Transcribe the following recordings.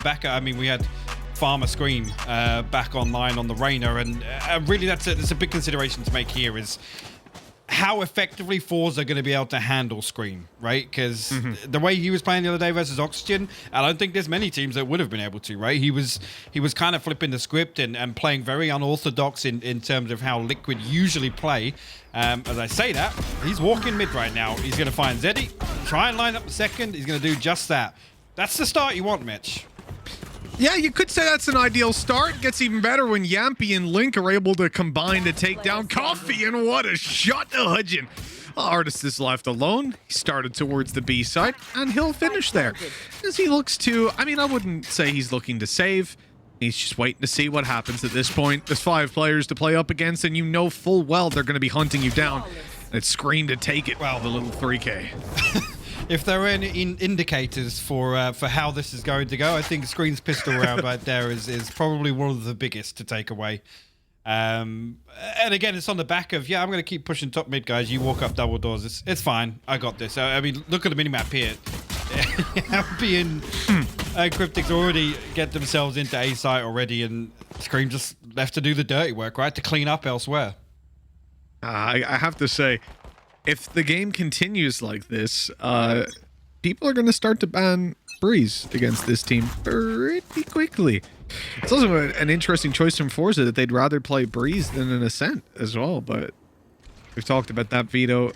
back, I mean, we had Farmer Scream back online on the Reyna, and really that's a big consideration to make here is how effectively ForZe are going to be able to handle Scream, right? Because the way he was playing the other day versus Oxygen, I don't think there's many teams that would have been able to, right? He was kind of flipping the script and playing very unorthodox in terms of how Liquid usually play. As I say that, he's walking mid right now. He's going to find Zeddy, try and line up the second. He's going to do just that. That's the start you want, Mitch. Yeah, you could say that's an ideal start. Gets even better when Yampy and Link are able to combine to take down Coffee, and what a shot to Hudgin. Artist is left alone. He started towards the B side, and he'll finish there. As he looks to, I mean, I wouldn't say he's looking to save. He's just waiting to see what happens at this point. There's 5 players to play up against, and you know full well they're going to be hunting you down. And it's Scream to take it. Wow, the little 3K. If there are any indicators for how this is going to go, I think Scream's pistol round right there is probably one of the biggest to take away. And again, it's on the back of, yeah, I'm going to keep pushing top mid, guys. You walk up double doors. It's fine. I got this. I mean, look at the minimap here. Happy and Cryptics already get themselves into A site already, and Scream just left to do the dirty work, right? To clean up elsewhere. I have to say, if the game continues like this, people are going to start to ban Breeze against this team pretty quickly. It's also an interesting choice from ForZe that they'd rather play Breeze than an Ascent as well, but we've talked about that veto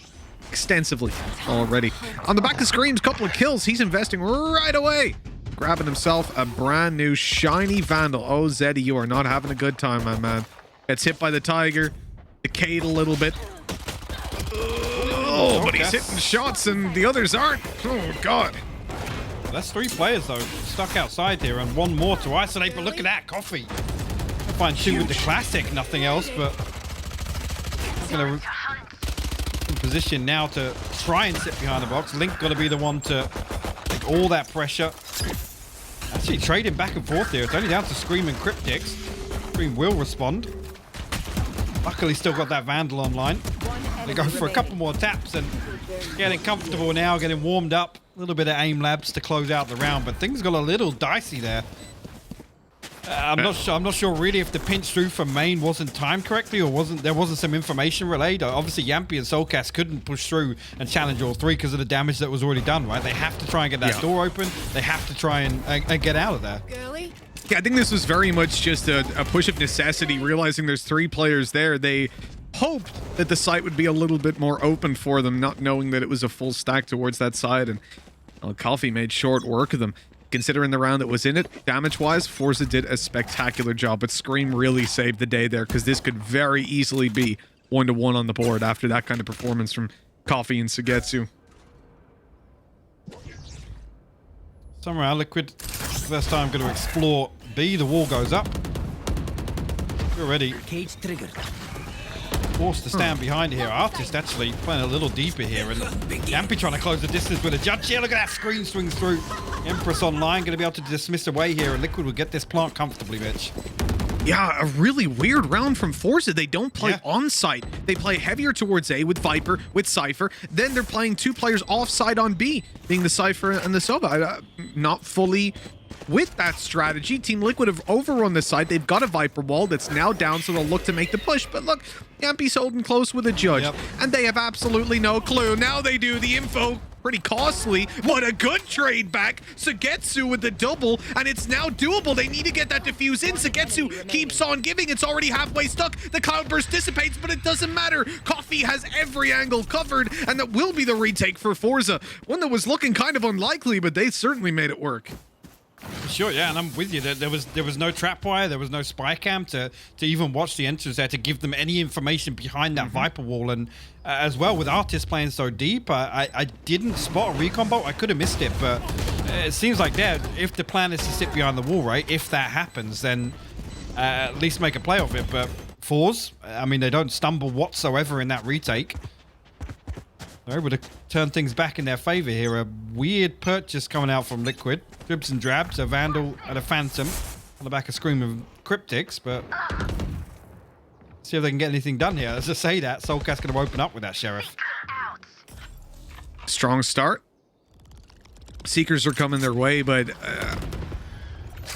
extensively already. On the back of Scream's couple of kills, he's investing right away, grabbing himself a brand new shiny Vandal. Oh, Zeddy, you are not having a good time, my man. Gets hit by the Tiger, decayed a little bit. Oh, but he's hitting shots and the others aren't. Oh, God. That's 3 players, though, stuck outside here, and 1 more to isolate. But look at that, Coffee. Find 2 with the classic, nothing else, but going to in position now to try and sit behind the box. Link got to be the one to take all that pressure. Actually trading back and forth here. It's only down to Scream and Cryptics. Scream will respond. Luckily, still got that Vandal online. They go for a couple more taps and getting comfortable now, getting warmed up. A little bit of aim labs to close out the round, but things got a little dicey there. I'm not sure really if the pinch through from main wasn't timed correctly, or there wasn't some information relayed. Obviously, Yampy and Soulcast couldn't push through and challenge all 3 because of the damage that was already done. Right? They have to try and get that door open. They have to try and get out of there. Yeah, I think this was very much just a push of necessity, realizing there's 3 players there. They hoped that the site would be a little bit more open for them, not knowing that it was a full stack towards that side, and Coffee made short work of them. Considering the round that was in it, damage-wise, ForZe did a spectacular job, but Scream really saved the day there, because this could very easily be 1-1 on the board after that kind of performance from Coffee and Sugetsu. Somewhere Liquid, first time going to explore B. The wall goes up. We're ready. Cage triggered. Forced to stand behind here. Artist actually playing a little deeper here, and Yampy trying to close the distance with a judge here. Look at that screen swings through. Empress online, going to be able to dismiss away here, and Liquid will get this plant comfortably, Mitch. Yeah, a really weird round from ForZe. They don't play on site. They play heavier towards A with Viper, with Cypher. Then they're playing 2 players off side on B, being the Cypher and the Sova. Not fully with that strategy. Team Liquid have overrun the side. They've got a Viper wall that's now down, so they'll look to make the push. But look, Yampy's holding close with a judge, and they have absolutely no clue. Now they do. The info pretty costly. What a good trade back. Sugetsu with the double, and it's now doable. They need to get that defuse in. Sugetsu keeps on giving. It's already halfway stuck. The cloudburst dissipates, but it doesn't matter. Coffee has every angle covered, and that will be the retake for ForZe. One that was looking kind of unlikely, but they certainly made it work. Sure, yeah, and I'm with you. There was no trap wire, there was no spy cam to even watch the entrance there to give them any information behind that Viper wall. And as well, with Artist playing so deep, I didn't spot a recon bolt. I could have missed it, but it seems like if the plan is to sit behind the wall, right, if that happens, then at least make a play of it. But ForZe, I mean, they don't stumble whatsoever in that retake. They're able to turn things back in their favor here. A weird purchase coming out from Liquid. Dribs and drabs, a Vandal and a Phantom on the back of Scream of Cryptics, but see if they can get anything done here. As I say that, Soulcast going to open up with that Sheriff. Strong start. Seekers are coming their way, but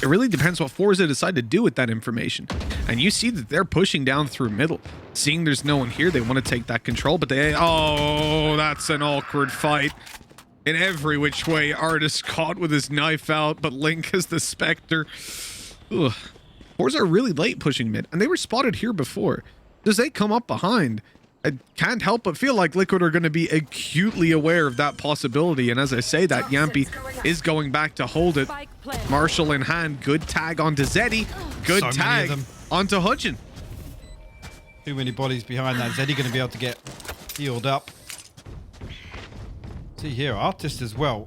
It really depends what ForZe decide to do with that information. And you see that they're pushing down through middle. Seeing there's no one here, they want to take that control, but they... Oh, that's an awkward fight. In every which way, Artist caught with his knife out, but Link is the Spectre. Ugh. ForZe are really late pushing mid, and they were spotted here before. Does they come up behind? I can't help but feel like Liquid are going to be acutely aware of that possibility. And as I say that, Yampy is going back to hold it. Marshall in hand. Good tag onto Zeddy. Good tag onto Hudgen. Too many bodies behind that. Zeddy going to be able to get healed up. See here, Artist as well.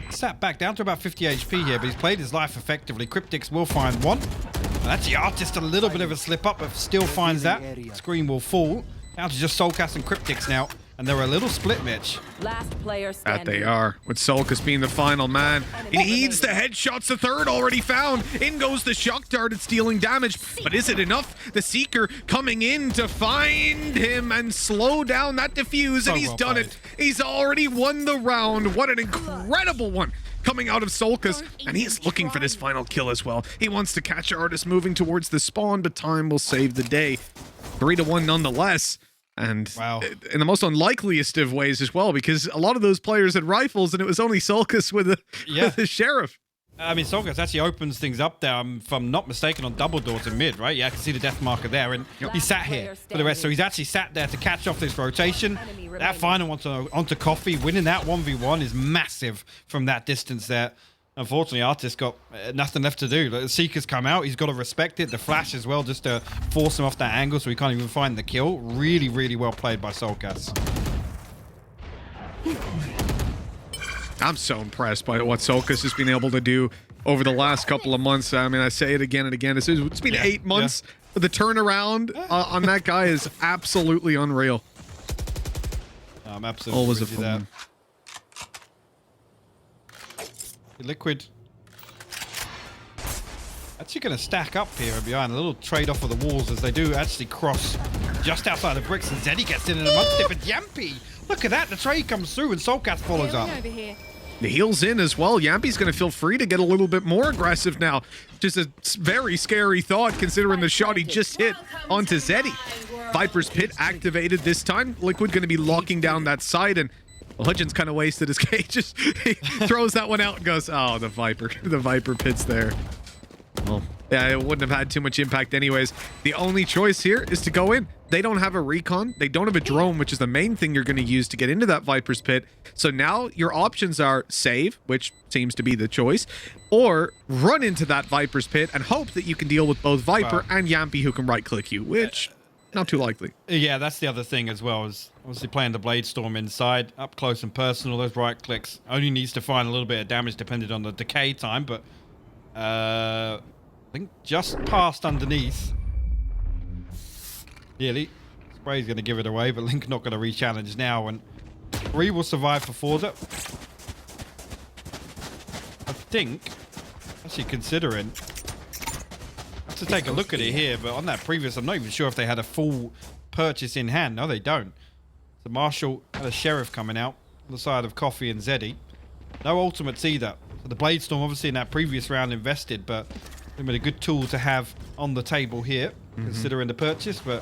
Sat back down to about 50 HP here, but he's played his life effectively. Cryptics will find one. And that's the Artist, a little bit of a slip up, but still finds that. Screen will fall. Down to just Soulcast and Cryptics now. And they're a little split, Mitch. Last player standing. That they are, with Soulcast being the final man. He needs the headshots, the third already found. In goes the shock dart, it's dealing damage. But is it enough? The Seeker coming in to find him and slow down that defuse, and he's done it. He's already won the round. What an incredible one coming out of Soulcast, and he's looking for this final kill as well. He wants to catch Artist moving towards the spawn, but time will save the day. 3-1 nonetheless. And wow, in the most unlikeliest of ways as well, because a lot of those players had rifles, and it was only Soulcast with the Sheriff. I mean, Soulcast actually opens things up there, if I'm not mistaken, on double doors in mid, right? Yeah, I can see the death marker there, and he sat here for the rest. So he's actually sat there to catch off this rotation. That final one onto Coffee, winning that 1v1 is massive from that distance there. Unfortunately, Artist got nothing left to do. The Seeker's come out. He's got to respect it. The flash as well, just to force him off that angle so he can't even find the kill. Really, really well played by Soulcast. I'm so impressed by what Soulcast has been able to do over the last couple of months. I mean, I say it again and again. It's been 8 months. The turnaround on that guy is absolutely unreal. I'm absolutely always a with you there. fun. Liquid actually going to stack up here and behind. A little trade-off of the walls as they do actually cross just outside the bricks, and Zeddy gets in amongst it, but Yampy, look at that, the trade comes through and Soulcast follows up. The heal's in as well. Yampy's going to feel free to get a little bit more aggressive now. Just a very scary thought considering the shot he just hit onto Zeddy. Viper's Pit activated this time. Liquid going to be locking down that side, and Hudgen's kind of wasted his cage. He throws that one out and goes, oh, the Viper Pit's there. Well, yeah, it wouldn't have had too much impact anyways. The only choice here is to go in. They don't have a recon. They don't have a drone, which is the main thing you're going to use to get into that Viper's Pit. So now your options are save, which seems to be the choice, or run into that Viper's Pit and hope that you can deal with both Viper and Yampy, who can right-click you, which... not too likely. Yeah, that's the other thing as well, is obviously playing the Blade Storm inside, up close and personal. Those right clicks only needs to find a little bit of damage depending on the decay time, but I think just past underneath. Nearly. Spray's going to give it away, but Link not going to re-challenge now, and 3 will survive for ForZe. I think, actually considering... to take a look at it here, but on that previous, I'm not even sure if they had a full purchase in hand. No, they don't. So Marshall had a Sheriff coming out on the side of Coffee and Zeddy. No ultimates either. So the Blade Storm obviously in that previous round invested, but they made a good tool to have on the table here, considering the purchase, but...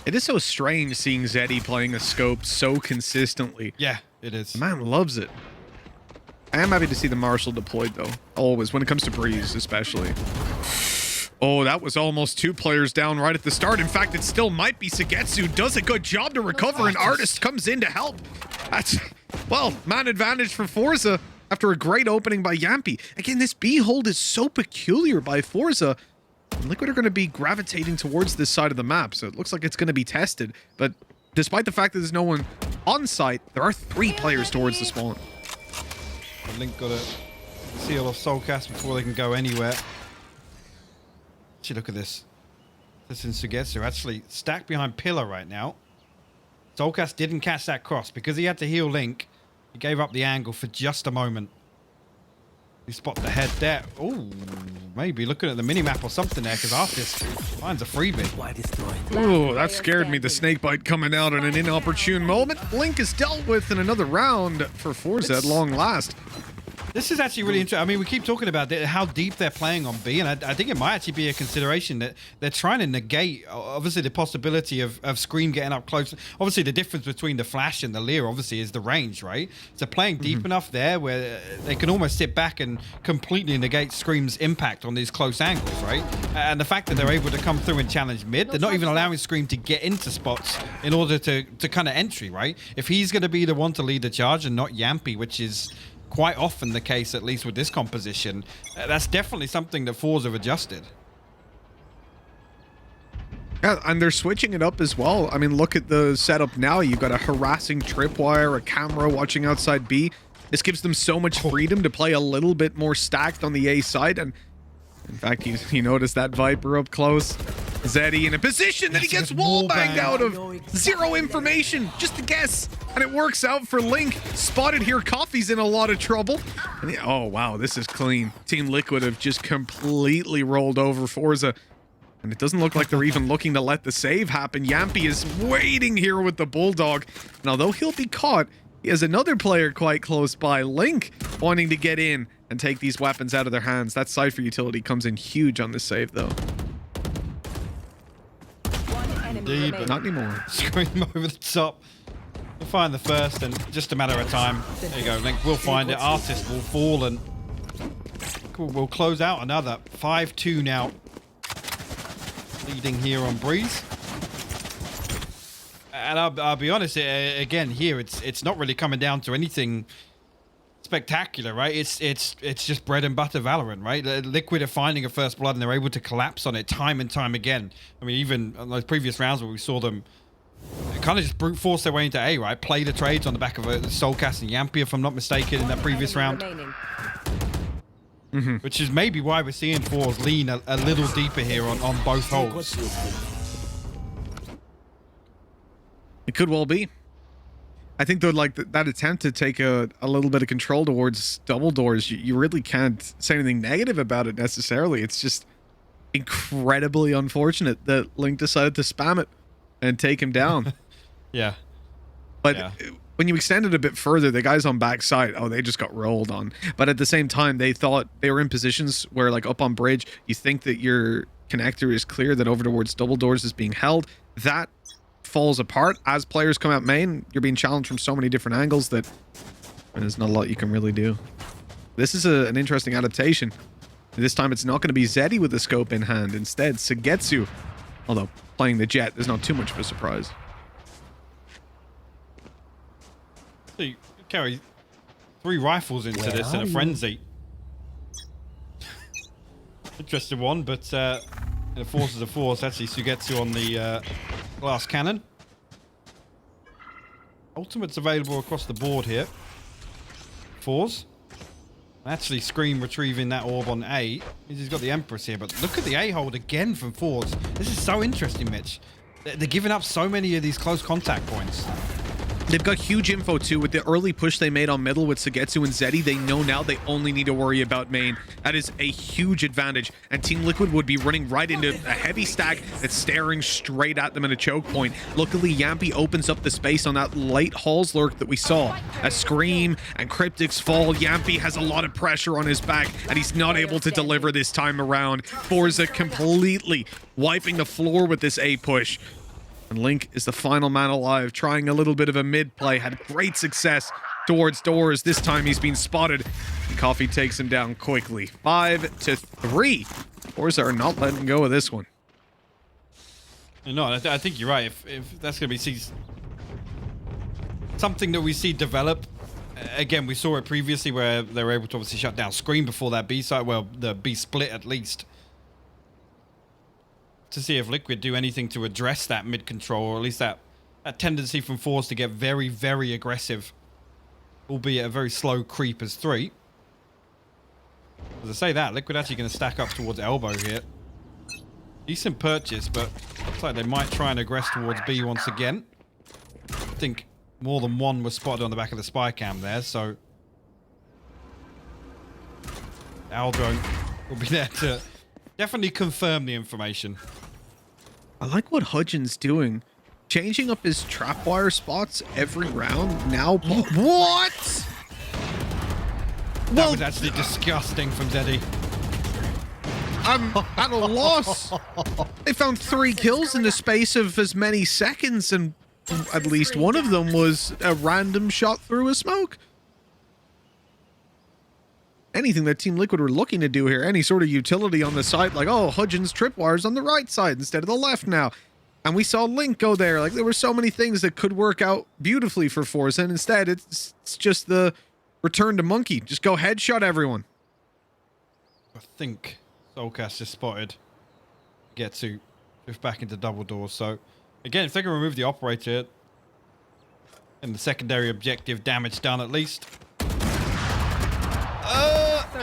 it is so strange seeing Zeddy playing a scope so consistently. Yeah, it is. The man loves it. I am happy to see the Marshall deployed, though. Always, when it comes to Breeze, especially. Oh, that was almost 2 players down right at the start. In fact, it still might be. Sagetsu does a good job to recover, and Artist comes in to help. That's, well, man advantage for ForZe after a great opening by Yampy. Again, this B hold is so peculiar by ForZe. Liquid are going to be gravitating towards this side of the map, so it looks like it's going to be tested. But despite the fact that there's no one on site, there are 3 players towards the spawn. Link got to seal off Soulcast before they can go anywhere. Actually, look at this. This in Sugetsu actually stacked behind Pillar right now. Soulcast didn't catch that cross because he had to heal Link. He gave up the angle for just a moment. He spot the head there. Ooh, maybe looking at the minimap or something there, because Artist finds a freebie. Ooh, that scared me. The snake bite coming out at an inopportune moment. Link is dealt with in another round for ForZe at long last. This is actually really interesting. I mean, we keep talking about how deep they're playing on B, and I think it might actually be a consideration that they're trying to negate, obviously, the possibility of Scream getting up close. Obviously, the difference between the Flash and the Lear, obviously, is the range, right? So playing deep enough there where they can almost sit back and completely negate Scream's impact on these close angles, right? And the fact that they're able to come through and challenge mid, they're not even allowing Scream to get into spots in order to kind of entry, right? If he's going to be the one to lead the charge and not Yampy, which is quite often the case, at least with this composition, that's definitely something that ForZe have adjusted. Yeah, and they're switching it up as well. I mean, look at the setup now. You've got a harassing tripwire, a camera watching outside B. This gives them so much freedom to play a little bit more stacked on the A side. And in fact, you notice that Viper up close. Zeddy in a position that he gets wall banged out of. Zero information, just a guess. And it works out for Link. Spotted here, Coffee's in a lot of trouble. And oh, wow, this is clean. Team Liquid have just completely rolled over ForZe. And it doesn't look like they're even looking to let the save happen. Yampy is waiting here with the Bulldog. And although he'll be caught, he has another player quite close by, Link, wanting to get in and take these weapons out of their hands. That Cypher utility comes in huge on this save, though. Indeed, but not anymore. Scream over the top. We'll find the first, and just a matter of time. There you go, Link will find it. Artist will fall, and we'll close out another 5-2 now. Leading here on Breeze. And I'll be honest, again, here, it's not really coming down to anything spectacular, right? It's just bread and butter Valorant, right? Liquid are finding a first blood and they're able to collapse on it time and time again. I mean, even on those previous rounds where we saw them kind of just brute force their way into A, right? Play the trades on the back of a Soulcast and Yampy, if I'm not mistaken, in that previous round. Which is maybe why we're seeing ForZe lean a little deeper here on both holes. It could well be. I think though, like that attempt to take a little bit of control towards double doors, you really can't say anything negative about it necessarily. It's just incredibly unfortunate that Link decided to spam it and take him down. Yeah. But yeah. When you extend it a bit further, the guys on backside, oh, they just got rolled on. But at the same time, they thought they were in positions where, like up on bridge, you think that your connector is clear, that over towards double doors is being held. That falls apart as players come out main. You're being challenged from so many different angles that there's not a lot you can really do. This is an interesting adaptation. This time it's not going to be Zeddy with the scope in hand. Instead, Sugetsu, although playing the Jet, there's not too much of a surprise. So you carry 3 rifles into this in a frenzy. Interesting one, but in a force is a force. Actually, Sugetsu on the glass cannon. Ultimate's available across the board here. ForZe. Actually, Scream retrieving that orb on A. He's got the Empress here, but look at the A hold again from ForZe. This is so interesting, Mitch. They're giving up so many of these close contact points. They've got huge info too. With the early push they made on middle with Sugetsu and Zeddy, they know now they only need to worry about main. That is a huge advantage, and Team Liquid would be running right into a heavy stack that's staring straight at them in a choke point. Luckily, Yampy opens up the space on that late Halls lurk that we saw. As Scream and Cryptics fall, Yampy has a lot of pressure on his back, and he's not able to deliver this time around. ForZe completely wiping the floor with this A push. And Link is the final man alive, trying a little bit of a mid play. Had great success towards doors. This time he's been spotted, and Coffee takes him down quickly. 5-3. ForZe are not letting go of this one. No, I think you're right. If that's going to be something that we see develop, again, we saw it previously where they were able to obviously shut down Scream before that B side, well, the B split at least. To see if Liquid do anything to address that mid control, or at least that tendency from ForZe to get very, very aggressive, albeit a very slow creep as 3. As I say that, Liquid actually going to stack up towards elbow here. Decent purchase, but looks like they might try and aggress towards B once again. I think more than one was spotted on the back of the spy cam there, so Aldro will be there to definitely confirm the information. I like what Hudgens doing. Changing up his trapwire spots every round. Now, what? That was actually disgusting from Zeddy. I'm at a loss. They found 3 kills in the space of as many seconds, and at least one of them was a random shot through a smoke. Anything that Team Liquid were looking to do here, any sort of utility on the side, like, oh, Hudgens tripwires on the right side instead of the left now. And we saw Link go there. Like, there were so many things that could work out beautifully for ForZe, and instead it's just the return to monkey. Just go headshot everyone. I think Soulcast is spotted. Get to drift back into double doors. So again, if they can remove the operator and the secondary objective damage done at least.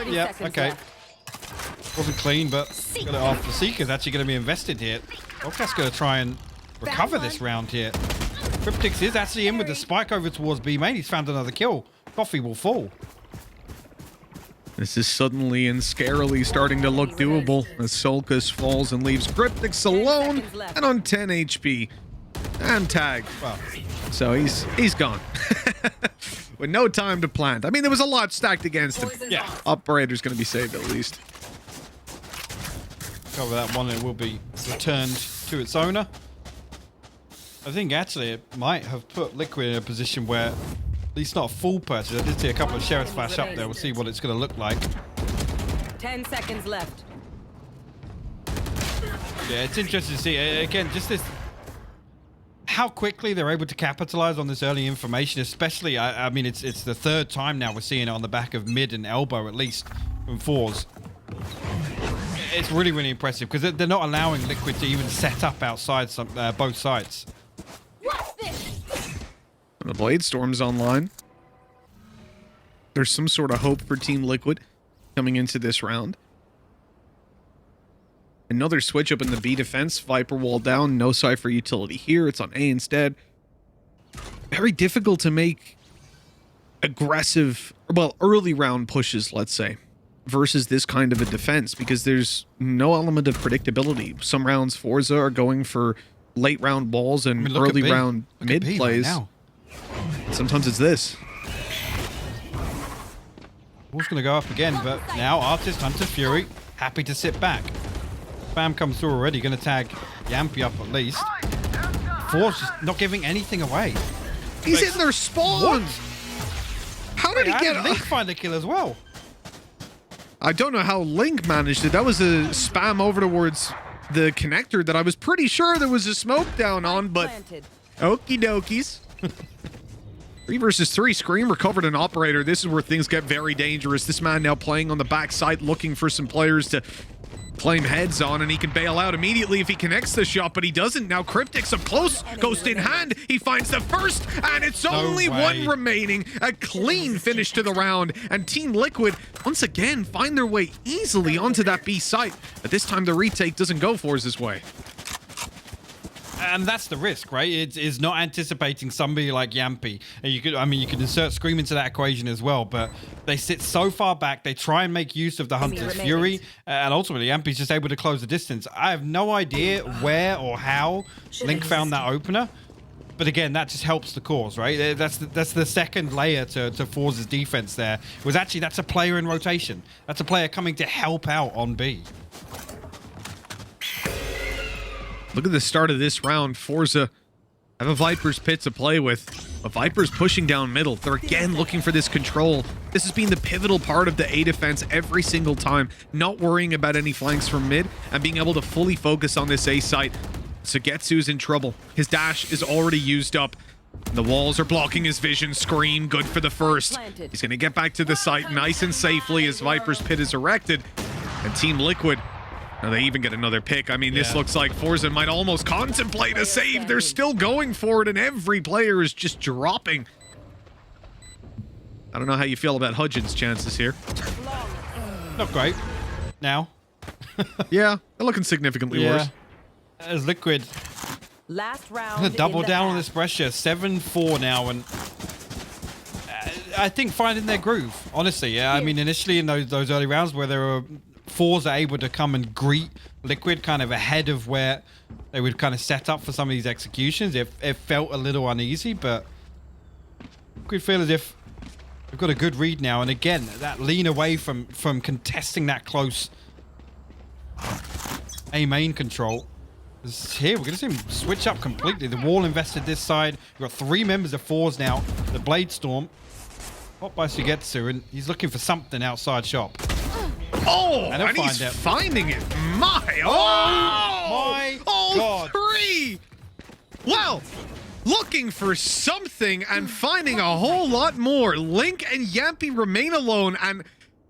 Yeah, okay. Left. Wasn't clean, but got it off. The Seeker's actually going to be invested here. Soulcast's going to try and recover this round here. Cryptix is actually in with the spike over towards B main. He's found another kill. Coffee will fall. This is suddenly and scarily starting to look doable as Solkas falls and leaves Cryptix alone and on 10 HP. And tag. Well, So he's gone. With no time to plant. I mean, there was a lot stacked against him. yeah. Operator's going to be saved at least. Cover that one. It will be returned to its owner. I think actually it might have put Liquid in a position where, at least not a full purchase. I did see a couple of sheriffs flash up there. We'll see what it's going to look like. 10 seconds left. Yeah, it's interesting to see. Again, just this, how quickly they're able to capitalize on this early information, especially, I mean, it's the 3rd time now we're seeing it on the back of mid and elbow, at least, from ForZe. It's really, really impressive because they're not allowing Liquid to even set up outside both sides. And the Blade Storm's online. There's some sort of hope for Team Liquid coming into this round. Another switch up in the B defense. Viper wall down. No Cypher utility here. It's on A instead. Very difficult to make aggressive, well, early round pushes, let's say, versus this kind of a defense because there's no element of predictability. Some rounds ForZe are going for late round balls and early round mid plays. Right now. Sometimes it's this. Wolf's going to go up again, but now Artist, Hunter, Fury, happy to sit back. Spam comes through already, going to tag Yampy up at least. ForZe just not giving anything away. He's in their spawn. What? How did he get? Link find a kill as well. I don't know how Link managed it. That was a spam over towards the connector that I was pretty sure there was a smoke down on, but okie dokies. 3 versus 3. Scream recovered an operator. This is where things get very dangerous. This man now playing on the backside, looking for some players to claim heads on, and he can bail out immediately if he connects the shot, but he doesn't. Now Cryptix up close, Ghost in hand. He finds the first, and it's only one remaining. A clean finish to the round, and Team Liquid once again find their way easily onto that B site. But this time the retake doesn't go ForZe's way. And that's the risk, right? It's not anticipating somebody like Yampy. And you could insert Scream into that equation as well, but they sit so far back. They try and make use of the Hunter's Fury, and ultimately Yampy's just able to close the distance. I have no idea where or how Link found that opener, but again, that just helps the cause, right? That's the second layer to ForZe's defense there. It was actually, that's a player in rotation. That's a player coming to help out on B. Look at the start of this round. ForZe have a Viper's pit to play with. A Viper's pushing down middle. They're again looking for this control. This has been the pivotal part of the A defense every single time. Not worrying about any flanks from mid and being able to fully focus on this A site. Sugetsu's in trouble. His dash is already used up. The walls are blocking his vision. Scream, good for the first. He's going to get back to the site nice and safely as Viper's pit is erected. And Team Liquid, now they even get another pick. I mean, this looks like ForZe might almost contemplate a save. They're still going for it, and every player is just dropping. I don't know how you feel about Hudgens' chances here. Not great. Now. Yeah, they're looking significantly worse. As Liquid Last round. gonna double down on this pressure. 7-4 now, and I think finding their groove. Honestly, yeah. I mean, initially in those early rounds where they were ForZe are able to come and greet Liquid kind of ahead of where they would kind of set up for some of these executions. It felt a little uneasy, but Liquid feel as if we've got a good read now. And again, that lean away from contesting that close A main control. Here, we're going to see him switch up completely. The wall invested this side. We've got 3 members of ForZe now. The Blade Storm. Hot by Sugetsu, and he's looking for something outside shop. Oh, and he's finding it. My God. 3. Well, looking for something and finding a whole lot more. Link and Yampy remain alone, and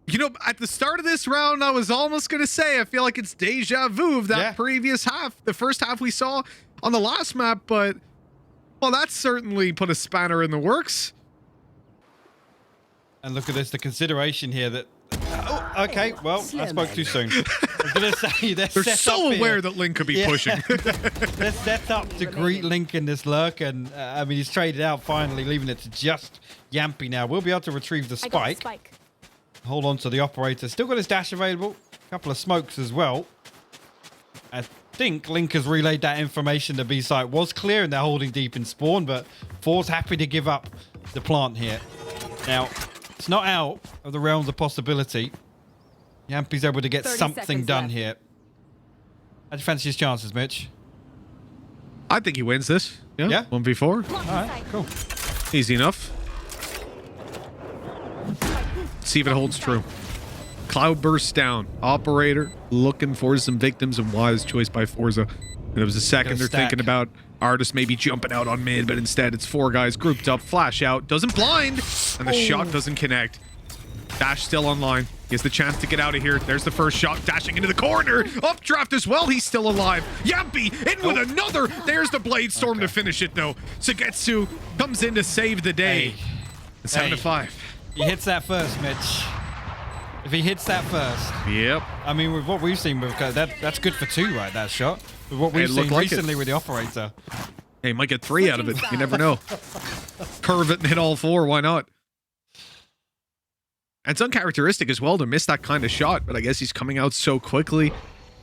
you know, at the start of this round, I was almost going to say, I feel like it's deja vu of that previous half, the first half we saw on the last map, but, well, that certainly put a spanner in the works. And look at this, the consideration here that, oh, okay, well, I spoke too soon. I was going to say, they're so aware that Link could be pushing. They're set up to greet Link in this lurk, and, I mean, he's traded out finally, leaving it to just Yampy now. We'll be able to retrieve the spike. Hold on to the operator. Still got his dash available. A couple of smokes as well. I think Link has relayed that information. The B site was clear and they're holding deep in spawn, but ForZe happy to give up the plant here. Now, it's not out of the realms of possibility. Yampy's able to get something done here. How do you fancy his chances, Mitch? I think he wins this. Yeah? 1v4. All right, cool. Easy enough. See if it holds true. Cloud bursts down. Operator looking for some victims, and wise choice by ForZe. And it was a second they're thinking about Artist maybe jumping out on mid, but instead it's 4 guys grouped up. Flash out, doesn't blind, and the shot doesn't connect. Dash still online. He has the chance to get out of here. There's the first shot, dashing into the corner. Updraft as well, he's still alive. Yampy in with another. There's the Blade Storm to finish it though. Sugetsu comes in to save the day. 7-5. He hits that first, Mitch. If he hits that first. Yep. I mean, with what we've seen, that's good for 2, right, that shot? With what we've seen recently with the operator. Hey, he might get 3 out of it. You never know. Curve it and hit all 4. Why not? And it's uncharacteristic as well to miss that kind of shot, but I guess he's coming out so quickly.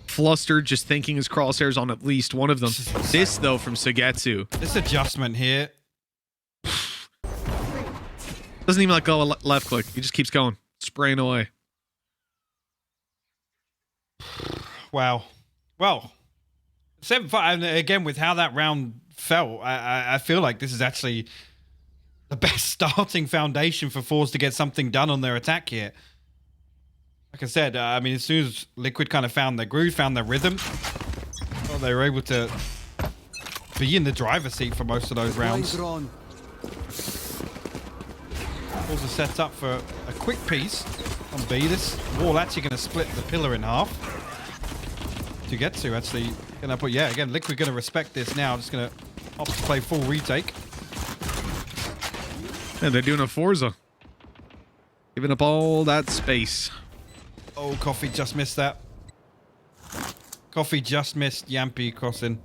Flustered, just thinking his crosshairs on at least one of them. This, though, from Sugetsu. This adjustment here. Doesn't even let go of left click. He just keeps going. Spraying away. Wow. Well, 7-5. Again, with how that round felt, I feel like this is actually the best starting foundation for ForZe to get something done on their attack here. Like I said, I mean, as soon as Liquid kind of found their groove, found their rhythm, well, they were able to be in the driver's seat for most of those rounds. ForZe are set up for a quick piece on B. This wall actually going to split the pillar in half. To get to actually going to put, yeah, again, Liquid going to respect this now. Just going to opt to play full retake. And they're doing a ForZe. Giving up all that space. Oh, Coffee just missed that. Coffee just missed Yampy crossing.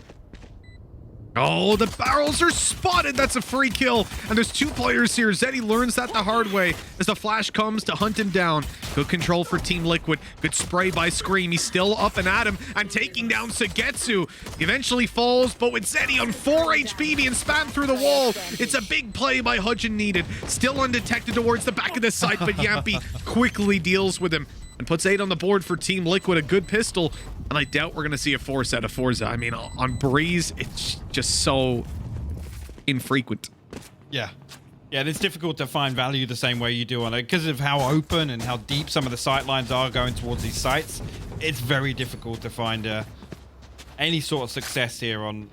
Oh, the barrels are spotted. That's a free kill. And there's 2 players here. Zeddy learns that the hard way as the flash comes to hunt him down. Good control for Team Liquid. Good spray by Scream. He's still up and at him and taking down Sugetsu. He eventually falls, but with Zeddy on 4 HP being spammed through the wall, it's a big play by Hudgen needed. Still undetected towards the back of the site, but Yampy quickly deals with him and puts 8 on the board for Team Liquid. A good pistol. And I doubt we're going to see a 4 set of ForZe. I mean, on Breeze, it's just so infrequent. Yeah. Yeah, it's difficult to find value the same way you do on it. Because of how open and how deep some of the sight lines are going towards these sites, it's very difficult to find any sort of success here on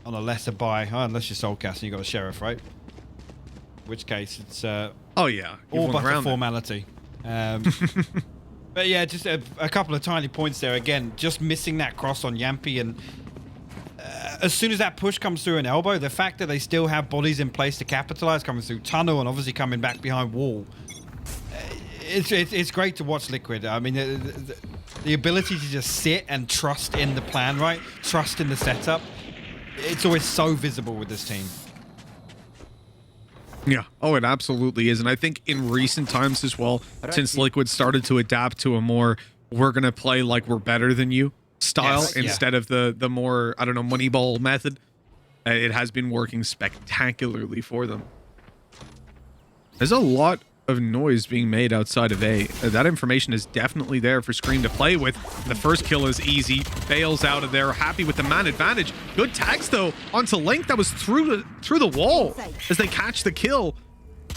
a lesser buy. Oh, unless you're soulcast and you got a sheriff, right? In which case, it's oh yeah, all but a formality. But yeah, just a couple of tiny points there. Again, just missing that cross on Yampy. And as soon as that push comes through an elbow, the fact that they still have bodies in place to capitalize, coming through tunnel and obviously coming back behind wall, it's great to watch Liquid. I mean, the ability to just sit and trust in the plan, right? Trust in the setup. It's always so visible with this team. Yeah. Oh, it absolutely is. And I think in recent times as well, since Liquid started to adapt to a more we're going to play like we're better than you style Yes, yeah. instead of the more, I don't know, Moneyball method. It has been working spectacularly for them. There's a lot of noise being made outside of A. That information is definitely there for Scream to play with. The first kill is easy. Bails out of there, happy with the man advantage. Good tags though onto Link. That was through the wall as they catch the kill.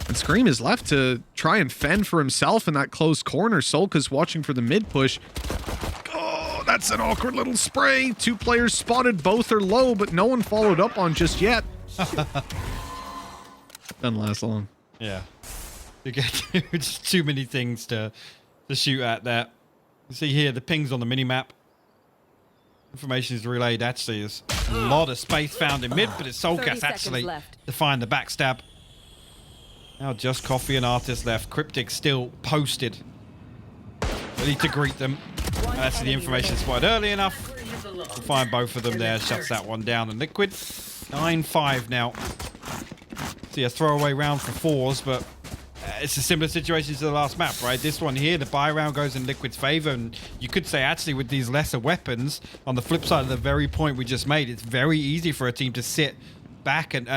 And Scream is left to try and fend for himself in that closed corner. Solka's watching for the mid push. Oh, that's an awkward little spray. 2 players spotted, both are low, but no one followed up on just yet. Doesn't last long. Yeah. You get just too many things to shoot at there. You see here the pings on the minimap. Information is relayed. Actually, there's a lot of space found in mid, but it's 30 Solkas seconds actually left. to find the backstab. Now just Coffee and Artist left. Cryptic still posted. Ready to greet them. That's the information spotted early enough. We'll find both of them there. Shuts that one down. And Liquid 9-5 now. See a throwaway round for ForZe, but it's a similar situation to the last map, right? This one here, the buy round goes in Liquid's favor, and you could say actually with these lesser weapons, on the flip side of the very point we just made, it's very easy for a team to sit back and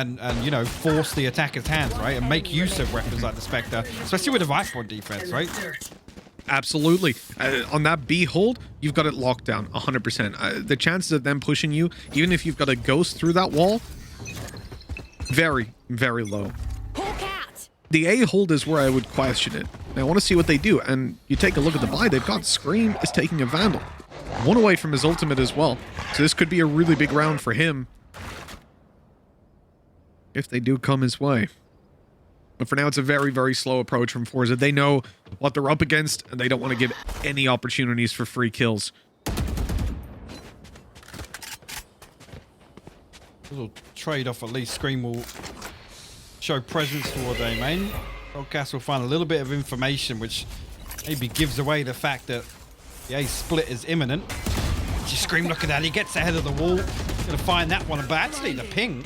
you know, force the attacker's hands, right? And make use of weapons like the Spectre, especially with a Viceborn defense, right? Absolutely. On that B hold, you've got it locked down 100%. The chances of them pushing you, even if you've got a ghost through that wall, very, very low. The A hold is where I would question it. Now, I want to see what they do. And you take a look at the buy, they've got Scream is taking a Vandal. 1 away from his ultimate as well. So this could be a really big round for him, if they do come his way. But for now, it's a very, very slow approach from ForZe. They know what they're up against, and they don't want to give any opportunities for free kills. A little trade-off at least. Scream will show presence toward A main. Solkas will find a little bit of information which maybe gives away the fact that the A split is imminent. Just Scream, look at that. He gets ahead of the wall. Gonna find that one, but actually the ping.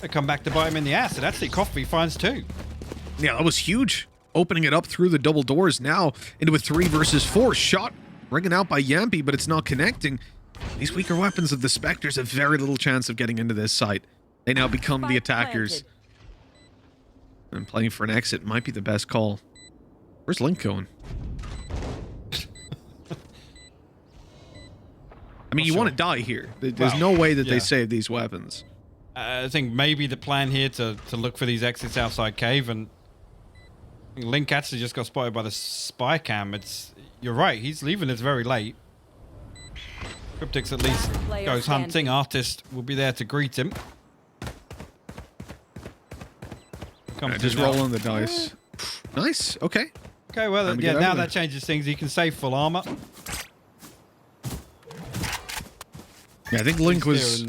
They come back to bite him in the ass, and actually Coffee finds 2. Yeah, that was huge. Opening it up through the double doors now into a 3 versus 4 shot. Ringing out by Yampy, but it's not connecting. These weaker weapons of the Spectres have very little chance of getting into this site. They now become the attackers. And playing for an exit might be the best call. Where's Link going? I mean, you want to die here. There's no way that they save these weapons. I think maybe the plan here to look for these exits outside cave, and I think Link actually just got spotted by the spy cam. You're right, he's leaving this very late. Cryptix at least goes hunting. Artist will be there to greet him. Just rolling the dice. Nice. Okay. Okay, well, yeah, now that changes things. He can save full armor. Yeah, I think Link was...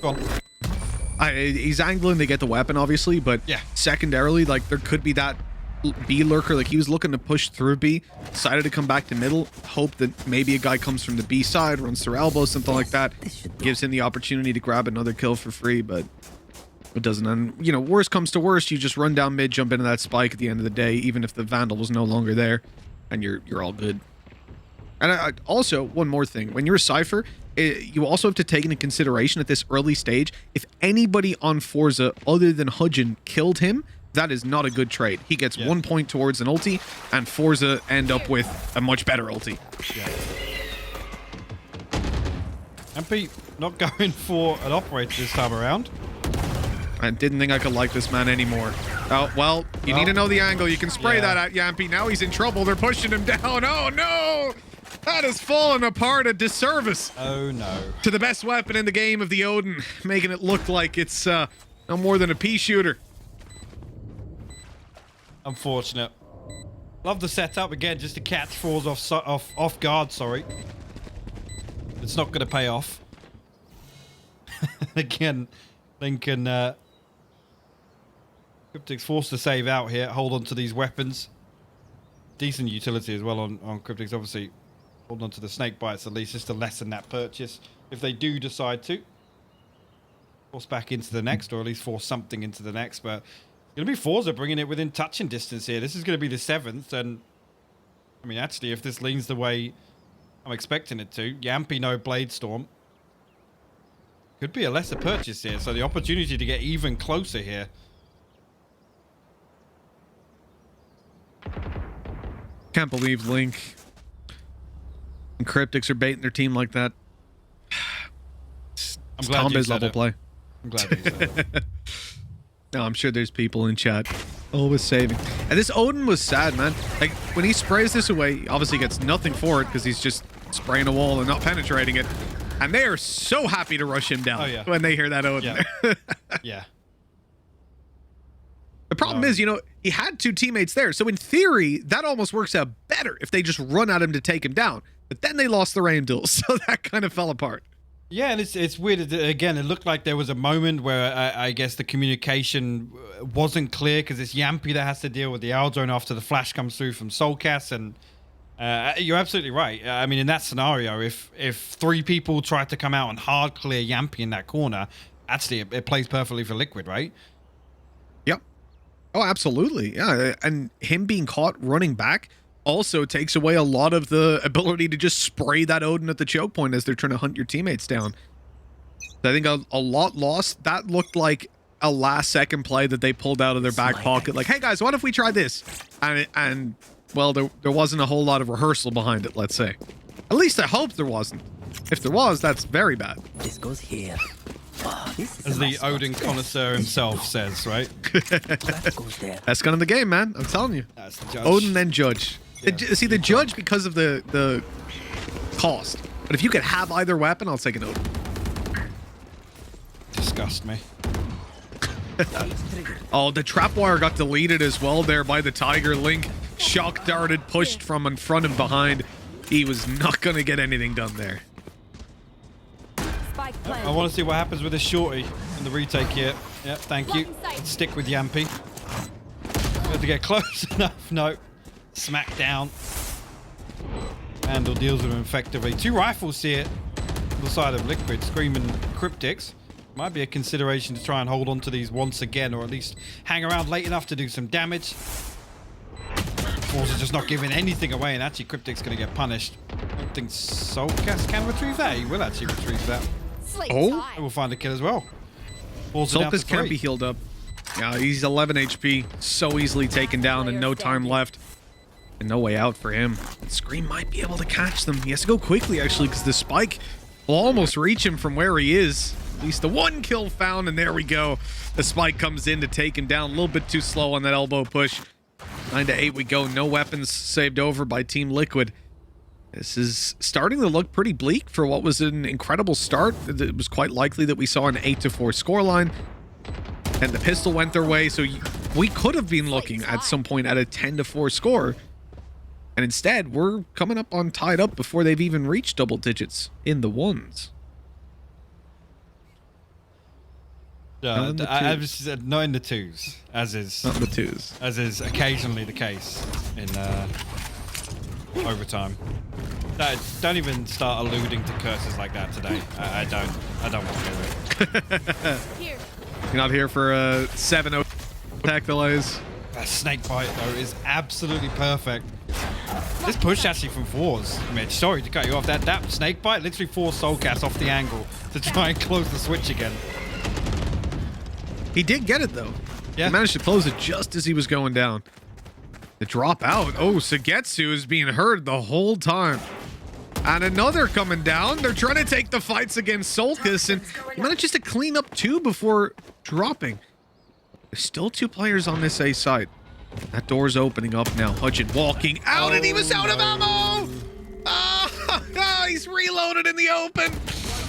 Go on. He's angling to get the weapon, obviously, but yeah, secondarily, like, there could be that B lurker. Like, he was looking to push through B, decided to come back to middle, hope that maybe a guy comes from the B side, runs through elbow, something like that, gives him the opportunity to grab another kill for free, but it doesn't. And, you know, worst comes to worst, you just run down mid, jump into that spike at the end of the day, even if the Vandal was no longer there, and you're all good. And also, one more thing. When you're a Cypher, you also have to take into consideration at this early stage, if anybody on ForZe other than Hudgen killed him, that is not a good trade. He gets 1 point towards an ulti, and ForZe end up with a much better ulti. Yeah. MP not going for an operator this time around. I didn't think I could like this man anymore. Oh, well, you need to know the angle. You can spray that at Yampy. Now he's in trouble. They're pushing him down. Oh, no! That has fallen apart, a disservice. Oh, no. To the best weapon in the game of the Odin, making it look like it's no more than a pea shooter. Unfortunate. Love the setup again, just to catch ForZe off guard. Sorry, it's not going to pay off. Again, Lincoln Cryptic's forced to save out here. Hold on to these weapons. Decent utility as well on Cryptic's. Obviously, hold on to the snake bites at least, just to lessen that purchase if they do decide to force back into the next, or at least force something into the next. But going to be ForZe bringing it within touching distance here. This is going to be the 7th, and I mean, actually, if this leans the way I'm expecting it to, Yampy no Blade Storm. Could be a lesser purchase here, so the opportunity to get even closer here. Can't believe Link and Cryptics are baiting their team like that. I'm glad you Tomba's said level it. play. I'm glad you said it. No, I'm sure there's people in chat always saving. And this Odin was sad, man. Like, when he sprays this away, he obviously gets nothing for it because he's just spraying a wall and not penetrating it. And they are so happy to rush him down when they hear that Odin. Yeah. Yeah. The problem is, you know, he had two teammates there. So in theory, that almost works out better if they just run at him to take him down. But then they lost the rain duel, so that kind of fell apart. Yeah, and it's weird. Again, it looked like there was a moment where I guess the communication wasn't clear because it's Yampy that has to deal with the Aldrone after the flash comes through from Soulcast. And you're absolutely right. I mean, in that scenario, if three people tried to come out and hard clear Yampy in that corner, actually it plays perfectly for Liquid, right? Yep. Oh, absolutely. Yeah, and him being caught running back also takes away a lot of the ability to just spray that Odin at the choke point as they're trying to hunt your teammates down. I think a lot lost. That looked like a last second play that they pulled out of their back pocket. Like, hey guys, what if we try this? And well, there wasn't a whole lot of rehearsal behind it, let's say. At least I hope there wasn't. If there was, that's very bad. This goes here. Oh, this is As the Odin connoisseur himself says, right? that goes there. That's kind of the game, man. I'm telling you. That's the judge. Odin then judge. Yeah. See, the judge because of the cost. But if you could have either weapon, I'll take an Odin. Disgust me. Oh, the trap wire got deleted as well there by the Tiger. Link shock darted, pushed from in front and behind. He was not going to get anything done there. Spike I planted. want to see what happens with this shorty in the retake here. Yep, thank you. Let's stick with Yampy. We have to get close enough. No. Smack down. Vandal deals with him effectively. Two rifles here on the side of Liquid, screaming Cryptics. Might be a consideration to try and hold on to these once again, or at least hang around late enough to do some damage. ForZe are just not giving anything away, and actually Cryptic's going to get punished. I don't think Soulcast can retrieve that. He will actually retrieve that. Oh, And we'll find a kill as well. ForZe are down to Soulcast can't 3. be healed up. Yeah, he's 11 HP. So easily taken down and no time left. And no way out for him. Scream might be able to catch them. He has to go quickly, actually, because the spike will almost reach him from where he is. At least the one kill found, and there we go. The spike comes in to take him down. A little bit too slow on that elbow push. 9 to 8 we go. No weapons saved over by Team Liquid. This is starting to look pretty bleak for what was an incredible start. It was quite likely that we saw an 8-4 scoreline. And the pistol went their way, so we could have been looking at some point at a 10-4 score. And instead, we're coming up on tied up before they've even reached double digits in the ones. Not in the twos, as is Not the twos. as is occasionally the case in overtime. Don't even start alluding to curses like that today. I don't want to do it. Here. You're not here for a 7-0 attack delays. That snake bite though is absolutely perfect. This push actually from ForZe, Mitch. Sorry to cut you off. That snake bite literally forced Soulcast off the angle to try and close the switch again. He did get it, though. Yeah. He managed to close it just as he was going down. The drop out. Oh, Sagetsu is being heard the whole time. And another coming down. They're trying to take the fights against Soulcast, and he manages to clean up 2 before dropping. There's still 2 players on this A side. That door's opening up now. Hudgen walking out, and he was out of ammo! Oh, he's reloaded in the open.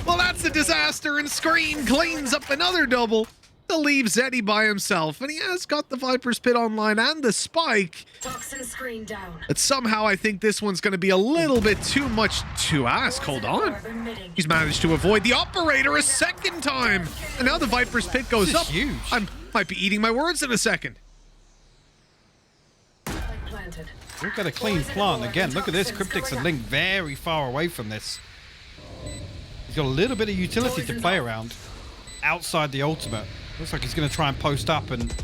Well, that's a disaster, and Scream cleans up another double to leave Zeddy by himself. And he has got the Viper's Pit online and the spike. Toxin screen down. But somehow I think this one's going to be a little bit too much to ask. Hold on. He's managed to avoid the operator a second time. And now the Viper's Pit goes This up. is huge. I might be eating my words in a second. Planted. Look at a clean plant again. Look at this. Cryptics and Link very far away from this. He's got a little bit of utility to play around outside the ultimate. Looks like he's going to try and post up and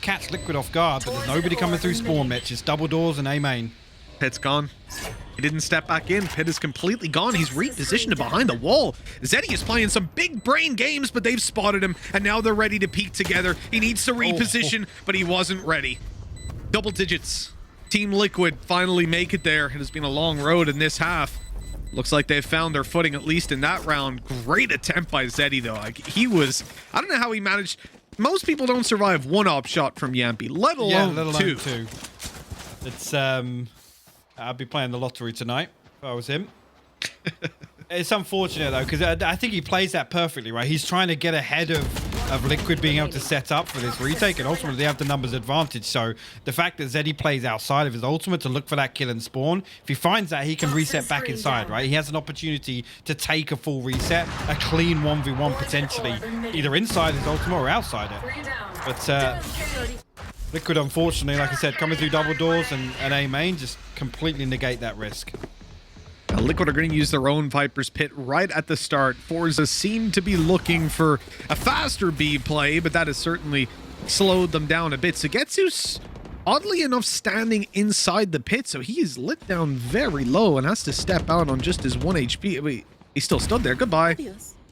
catch Liquid off guard, but there's nobody coming through spawn, Mitch. It's double doors and A main. Pit's gone. He didn't step back in. Pit is completely gone. He's repositioned behind the wall. Zeddy is playing some big brain games, but they've spotted him, and now they're ready to peek together. He needs to reposition, but he wasn't ready. Double digits. Team Liquid finally make it there. It has been a long road in this half. Looks like they've found their footing, at least in that round. Great attempt by Zeddy, though. Like, he was... I don't know how he managed... Most people don't survive one op shot from Yampy, let alone two. It's, I'd be playing the lottery tonight if I was him. It's unfortunate, though, because I think he plays that perfectly, right? He's trying to get ahead of Liquid being able to set up for this retake, and ultimately they have the numbers advantage. So the fact that Zeddy plays outside of his ultimate to look for that kill and spawn, if he finds that, he can reset back inside, right? He has an opportunity to take a full reset, a clean 1v1 potentially, either inside his ultimate or outside it. But Liquid, unfortunately, like I said, coming through double doors and A main, just completely negate that risk. Liquid are going to use their own Viper's Pit right at the start. ForZe seem to be looking for a faster B play, but that has certainly slowed them down a bit. Sugetsu's, oddly enough, standing inside the pit, so he is lit down very low and has to step out on just his 1 HP. Wait, he still stood there. Goodbye.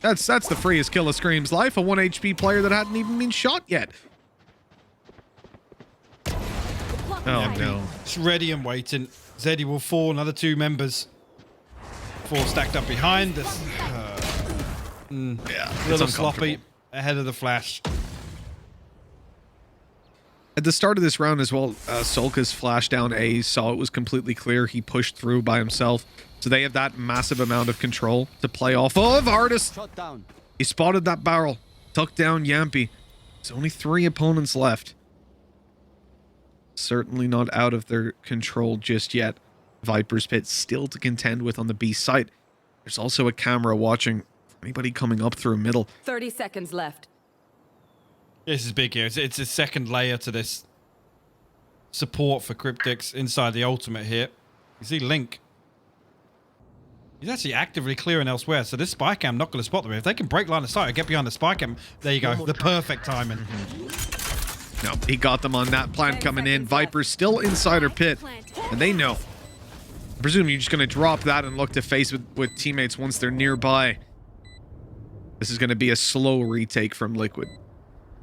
That's the freest kill of Scream's life. A 1 HP player that hadn't even been shot yet. Oh, no. It's ready and waiting. Zeddy will fall. Another 2 members. 4 stacked up behind. This, yeah, a little sloppy ahead of the flash. At the start of this round as well, Solka's flashed down A, saw it was completely clear. He pushed through by himself. So they have that massive amount of control to play off of. Artist, he spotted that barrel, tucked down Yampy. There's only 3 opponents left. Certainly not out of their control just yet. Viper's Pit still to contend with on the B site. There's also a camera watching anybody coming up through middle. 30 seconds left. This is big here. It's a second layer to this support for Cryptics inside the ultimate here. You see Link. He's actually actively clearing elsewhere, so this spy cam not going to spot them. If they can break line of sight or get behind the spy cam, there you go. The perfect timing. No, he got them on that plant coming in. Viper's still inside her pit, and they know. I presume you're just going to drop that and look to face with teammates once they're nearby. This is going to be a slow retake from Liquid.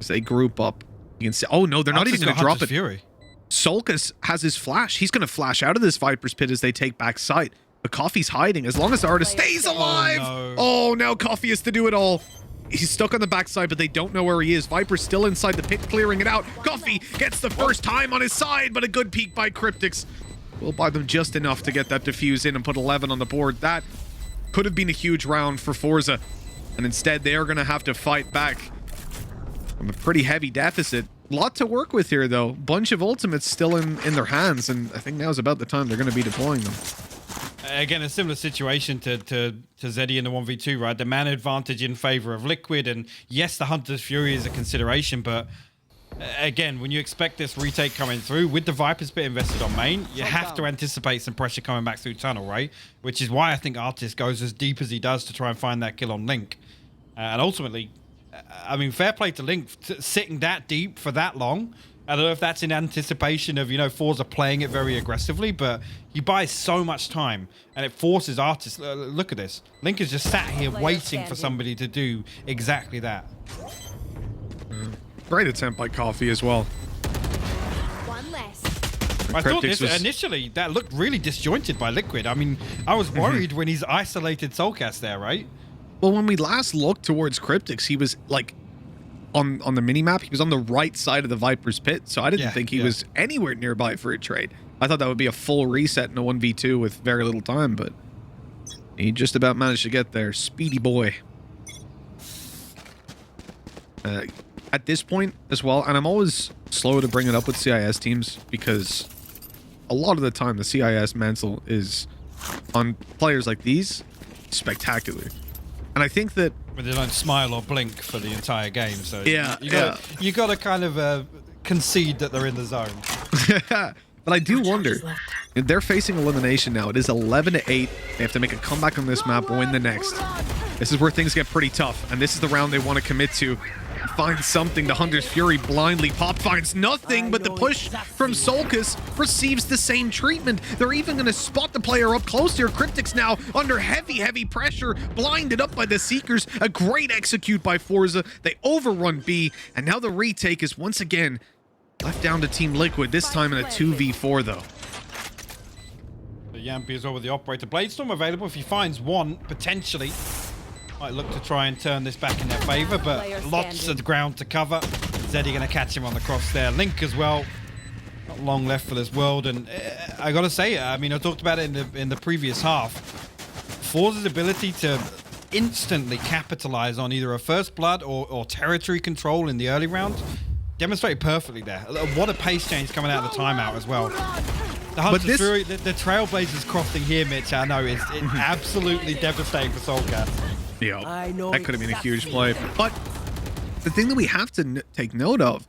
As they group up. You can see, oh no, they're not even going to drop it. Fury. Solkas has his flash. He's going to flash out of this Viper's Pit as they take back sight. But Coffee's hiding. As long as the artist stays alive. Oh, now Coffee has to do it all. He's stuck on the backside, but they don't know where he is. Viper's still inside the pit, clearing it out. Coffee gets the first time on his side, but a good peek by Cryptics will buy them just enough to get that defuse in and put 11 on the board. That could have been a huge round for ForZe, and instead they are going to have to fight back from a pretty heavy deficit. Lot to work with here, though. Bunch of ultimates still in their hands, and I think now's about the time they're going to be deploying them. Again, a similar situation to Zeddy in the 1v2, right? The man advantage in favor of Liquid, and yes, the Hunter's Fury is a consideration, but again, when you expect this retake coming through, with the Viper's Pit invested on main, you have to anticipate some pressure coming back through tunnel, right? Which is why I think Artist goes as deep as he does to try and find that kill on Link. And ultimately, I mean, fair play to Link, sitting that deep for that long. I don't know if that's in anticipation of, you know, ForZe playing it very aggressively, but he buys so much time, and it forces Artists. Look at this. Link is just sat here waiting for somebody to do exactly that. Great attempt by Coffee as well. One less. I thought this, initially that looked really disjointed by Liquid. I mean, I was worried when he's isolated Soulcast there, right? Well, when we last looked towards Cryptics, he was like on the minimap, he was on the right side of the Viper's Pit, so I didn't think he was anywhere nearby for a trade. I thought that would be a full reset in a 1v2 with very little time, but he just about managed to get there. Speedy boy. At this point as well, and I'm always slow to bring it up with CIS teams because a lot of the time the CIS mantle is on players like these spectacular. And I think that... But they don't smile or blink for the entire game, so yeah, you got to kind of concede that they're in the zone. But I do wonder, they're facing elimination now. It is 11-8. They have to make a comeback on this map, win the next. This is where things get pretty tough, and this is the round they want to commit to. Find something. The Hunter's Fury blindly pop finds nothing, but the push from Solkis receives the same treatment. They're even going to spot the player up close here. Cryptic's now under heavy pressure, blinded up by the Seekers. A great execute by ForZe. They overrun B, and now the retake is once again left down to Team Liquid, this time in a 2v4 though. The Yampy is over the operator. Bladestorm available if he finds one, potentially. Might look to try and turn this back in their favor, but lots of ground to cover. Zeddy going to catch him on the cross there. Link as well. Not long left for this world, and I got to say, I mean, I talked about it in the previous half. ForZe's ability to instantly capitalize on either a first blood or territory control in the early round demonstrated perfectly there. What a pace change coming out of the timeout as well. The Hunter's Fury, the Trailblazers crossing here, Mitch, I know, it's absolutely devastating for Soulcast. Yeah, that could have been a huge play. But the thing that we have to take note of,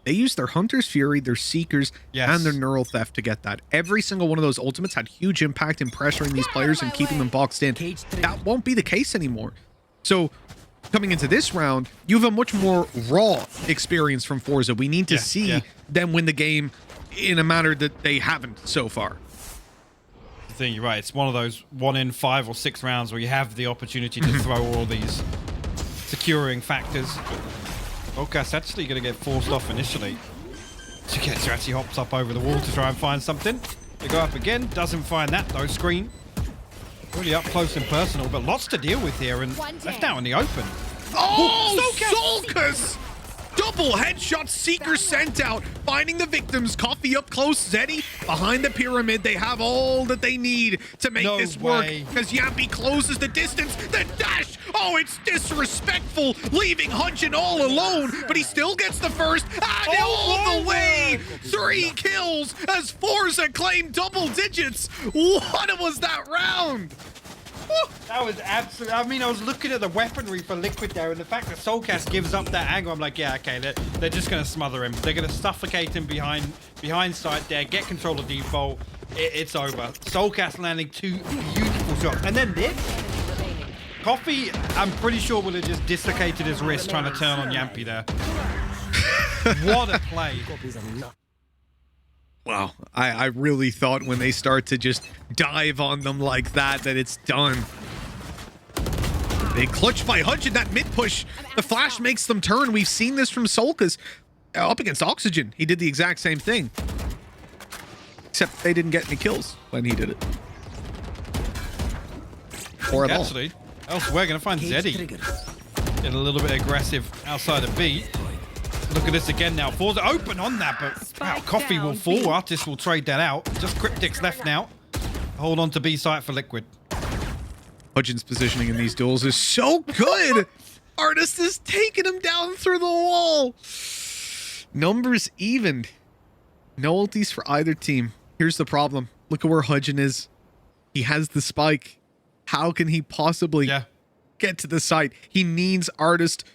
they used their Hunter's Fury, their Seekers, and their Neural Theft to get that. Every single one of those ultimates had huge impact in pressuring these players and keeping them boxed in. That won't be the case anymore. So coming into this round, you have a much more raw experience from ForZe. We need to see them win the game in a manner that they haven't so far. The thing, you're right, it's one of those 1 in 5 or 6 rounds where you have the opportunity to throw all these securing factors. Soulcast actually going to get forced off initially. Shiketsu actually hops up over the wall to try and find something. They go up again, doesn't find that though. Screen really up close and personal, but lots to deal with here and left out in the open. Oh, Solkis! Double headshot, Seeker sent out, finding the victims. Coffee up close, Zeddy behind the pyramid. They have all that they need to make this work. As Yampy closes the distance, the dash. Oh, it's disrespectful, leaving Hudson all alone, but he still gets the first. And all the way, 3 kills as ForZe claim double digits. What was that round? That was absolutely... I mean, I was looking at the weaponry for Liquid there, and the fact that Soulcast gives up that angle, I'm like, yeah, okay, they're just going to smother him. They're going to suffocate him behind sight there, get control of default. It's over. Soulcast landing 2 beautiful shots. And then this? Coffee, I'm pretty sure, would have just dislocated his wrist trying to turn on Yampy there. What a play. Wow, I really thought when they start to just dive on them like that it's done. They clutch by Hudson, that mid push. The flash makes them turn. We've seen this from Solkis up against Oxygen. He did the exact same thing. Except they didn't get any kills when he did it. Or at all. Actually, elsewhere, going to find Zeddy. Getting a little bit aggressive outside of B. Look at this again now. ForZe open on that, but wow, Coffee will fall. Artist will trade that out. Just Cryptic's left now. Hold on to B site for Liquid. Hudson's positioning in these duels is so good. Artist is taking him down through the wall. Numbers evened. No ultis for either team. Here's the problem. Look at where Hudson is. He has the spike. How can he possibly get to the site? He needs Artist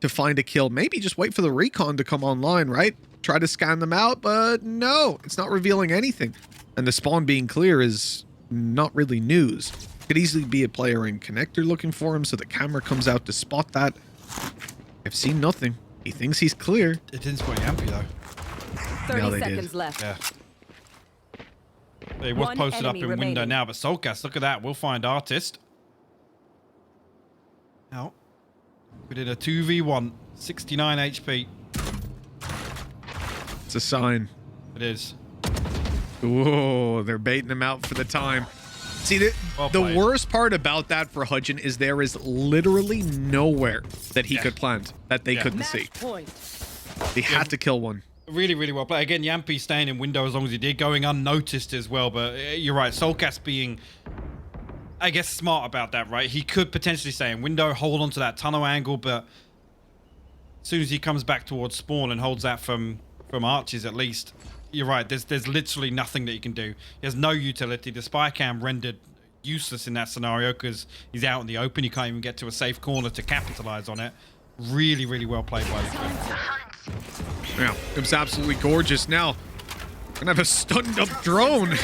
to find a kill. Maybe just wait for the recon to come online, right? Try to scan them out, but no, it's not revealing anything. And the spawn being clear is not really news. Could easily be a player in connector looking for him, so the camera comes out to spot that. I've seen nothing. He thinks he's clear. It didn't spot Yampy though. 30 seconds left. Yeah. They was posted up in window now, but Soulcast, look at that. We'll find Artist. Now, we did a 2v1, 69 HP. It's a sign. It is. Whoa, they're baiting him out for the time. See, the worst part about that for Hudson is there is literally nowhere that he could plant that they couldn't see. They had to kill one. Really, really well played. Again, Yampy staying in window as long as he did, going unnoticed as well. But you're right, Soulcast being, I guess, smart about that, right? He could potentially stay in window, hold on to that tunnel angle, but as soon as he comes back towards spawn and holds that from arches at least, you're right, there's literally nothing that he can do. He has no utility. The spy cam rendered useless in that scenario because he's out in the open. You can't even get to a safe corner to capitalize on it. Really, really well played by Liquid. Yeah, it was absolutely gorgeous. Now, gonna have a stunned up drone.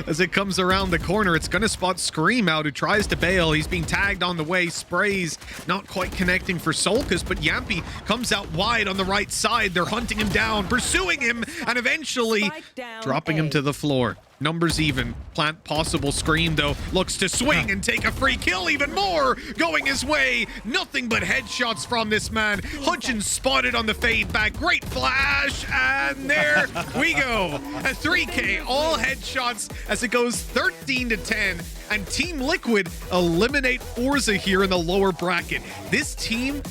As it comes around the corner, it's going to spot Scream out, who tries to bail. He's being tagged on the way. Sprays not quite connecting for Solkus, but Yampy comes out wide on the right side. They're hunting him down, pursuing him, and eventually Spike down dropping him A. to the floor. Numbers even. Plant possible. Scream, though, looks to swing and take a free kill. Even more going his way. Nothing but headshots from this man. Hutchins spotted on the fade back. Great flash. And there we go. A 3K. All headshots as it goes 13-10. And Team Liquid eliminate ForZe here in the lower bracket. This team